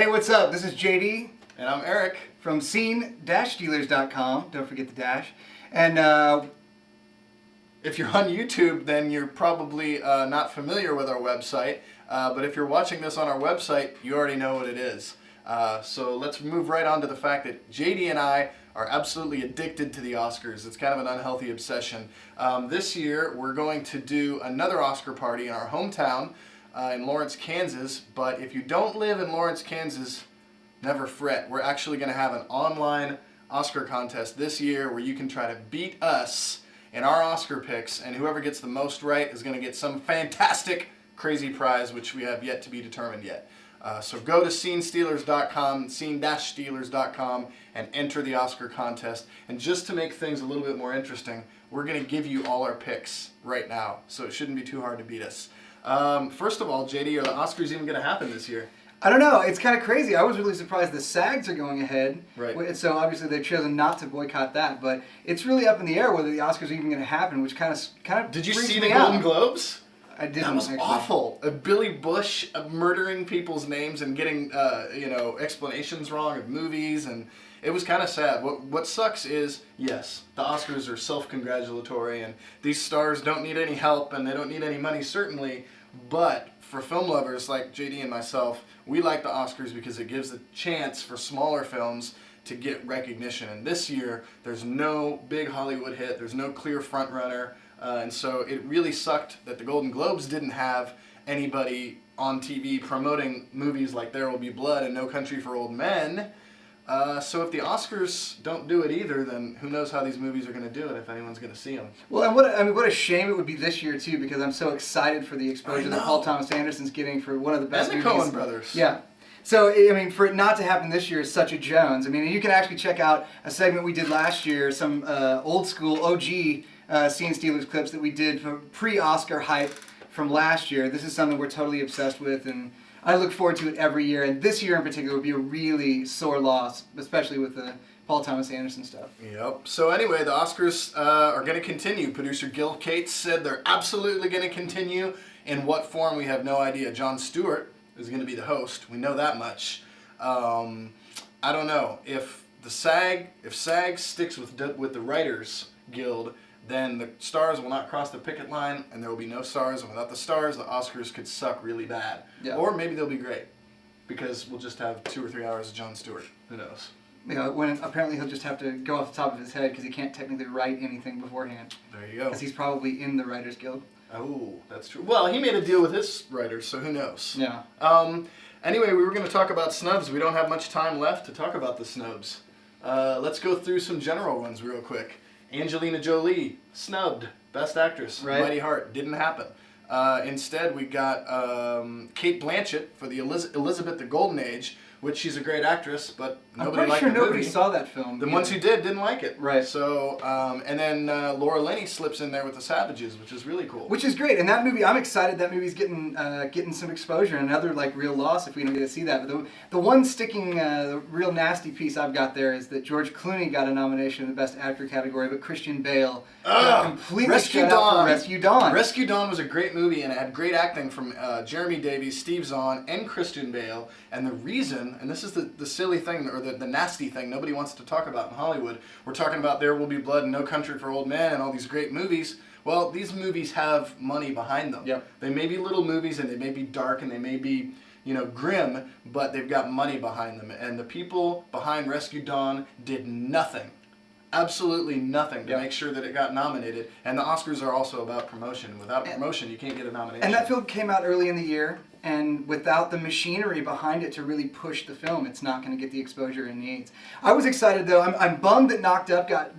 Hey, what's up? This is JD And I'm Eric. from scene-stealers.com. Don't forget the dash. And If you're on YouTube, then you're probably not familiar with our website. But if you're watching this on our website, you already know what it is. So let's move right on to the fact that JD and I are absolutely addicted to the Oscars. It's kind of an unhealthy obsession. This year, we're going to do another Oscar party in our hometown in Lawrence, Kansas. But if you don't live in Lawrence, Kansas, never fret. We're actually going to have an online Oscar contest this year where you can try to beat us in our Oscar picks, and whoever gets the most right is going to get some fantastic, crazy prize, which we have yet to be determined yet. So go to scene-stealers.com, scene-stealers.com, and enter the Oscar contest. And just to make things a little bit more interesting, we're going to give you all our picks right now, so it shouldn't be too hard to beat us. First of all, JD, are the Oscars even going to happen this year? I don't know. It's kind of crazy. I was really surprised the SAGs are going ahead. Right. So obviously they've chosen not to boycott that, but it's really up in the air whether the Oscars are even going to happen, which kind of Did you freaks see me the out. Golden Globes? I didn't. That was actually. awful. Billy Bush murdering people's names and getting explanations wrong of movies, and it was kind of sad. What sucks is, yes, the Oscars are self-congratulatory, and these stars don't need any help and they don't need any money, certainly. But for film lovers like JD and myself, we like the Oscars because it gives a chance for smaller films to get recognition. And this year, there's no big Hollywood hit. There's no clear front runner. And so it really sucked that the Golden Globes didn't have anybody on TV promoting movies like There Will Be Blood and No Country for Old Men. So if the Oscars don't do it either, then who knows how these movies are going to do it, if anyone's going to see them. Well, and what a shame it would be this year too, because I'm so excited for the exposure that Paul Thomas Anderson's getting for one of the best And the movies. Coen brothers. Yeah. So, I mean, for it not to happen this year is such a Jones. I mean, you can actually check out a segment we did last year, some old school OG Scene Stealers clips that we did for pre-Oscar hype from last year. This is something we're totally obsessed with, and I look forward to it every year. And this year in particular would be a really sore loss, especially with the Paul Thomas Anderson stuff. Yep. So anyway, the Oscars are going to continue. Producer Gil Cates said they're absolutely going to continue. In what form, we have no idea. Jon Stewart is going to be the host. We know that much. I don't know if SAG sticks with the Writers Guild, then the stars will not cross the picket line, and there will be no stars. And without the stars, the Oscars could suck really bad. Yeah. Or maybe they'll be great, because we'll just have 2 or 3 hours of Jon Stewart. Who knows? You know, when apparently he'll just have to go off the top of his head because he can't technically write anything beforehand. There you go. Because he's probably in the Writers Guild. Oh, that's true. Well, he made a deal with his writers, so who knows? Yeah. Anyway, we were going to talk about snubs. We don't have much time left to talk about the snubs. Let's go through some general ones real quick. Angelina Jolie, snubbed. Best Actress. Right. Mighty Heart. Didn't happen. Instead, we got Cate Blanchett for the Elizabeth the Golden Age, which she's a great actress, but nobody liked the movie. Nobody saw that film. The ones who did didn't like it. Right. So, and then Laura Linney slips in there with The Savages, which is really cool. Which is great, and that movie, I'm excited that movie's getting some exposure. Another like real loss if we don't get to see that. But the one sticking, the real nasty piece I've got there is that George Clooney got a nomination in the Best Actor category, but Christian Bale completely Rescue shut out Dawn. for Rescue Dawn. Rescue Dawn was a great movie, and it had great acting from Jeremy Davies, Steve Zahn, and Christian Bale. And the reason, and this is the silly thing, or the nasty thing nobody wants to talk about in Hollywood, we're talking about There Will Be Blood and No Country for Old Men and all these great movies. Well, these movies have money behind them. Yep. They may be little movies, and they may be dark, and they may be, grim, but they've got money behind them. And the people behind Rescue Dawn did nothing. Absolutely nothing to make sure that it got nominated. And the Oscars are also about promotion. Without promotion, you can't get a nomination. And that film came out early in the year, and without the machinery behind it to really push the film, it's not going to get the exposure it needs. I was excited, though. I'm bummed that Knocked Up got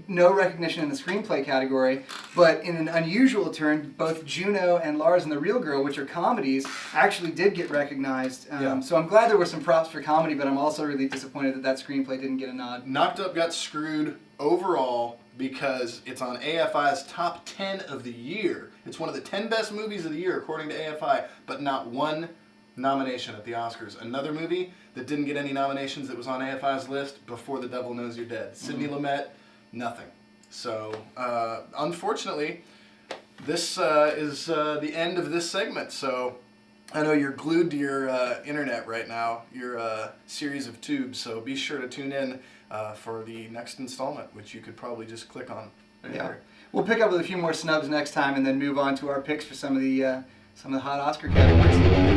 no recognition in the screenplay category, but in an unusual turn, both Juno and Lars and the Real Girl, which are comedies, actually did get recognized. So I'm glad there were some props for comedy, but I'm also really disappointed that screenplay didn't get a nod. Knocked Up got screwed overall because it's on AFI's top 10 of the year. It's one of the 10 best movies of the year, according to AFI, but not one nomination at the Oscars. Another movie that didn't get any nominations that was on AFI's list, Before the Devil Knows You're Dead. Sidney Lumet, nothing. So, unfortunately, this is the end of this segment. So, I know you're glued to your internet right now, your series of tubes, so be sure to tune in for the next installment, which you could probably just click on. Yeah. We'll pick up with a few more snubs next time and then move on to our picks for some of the hot Oscar categories.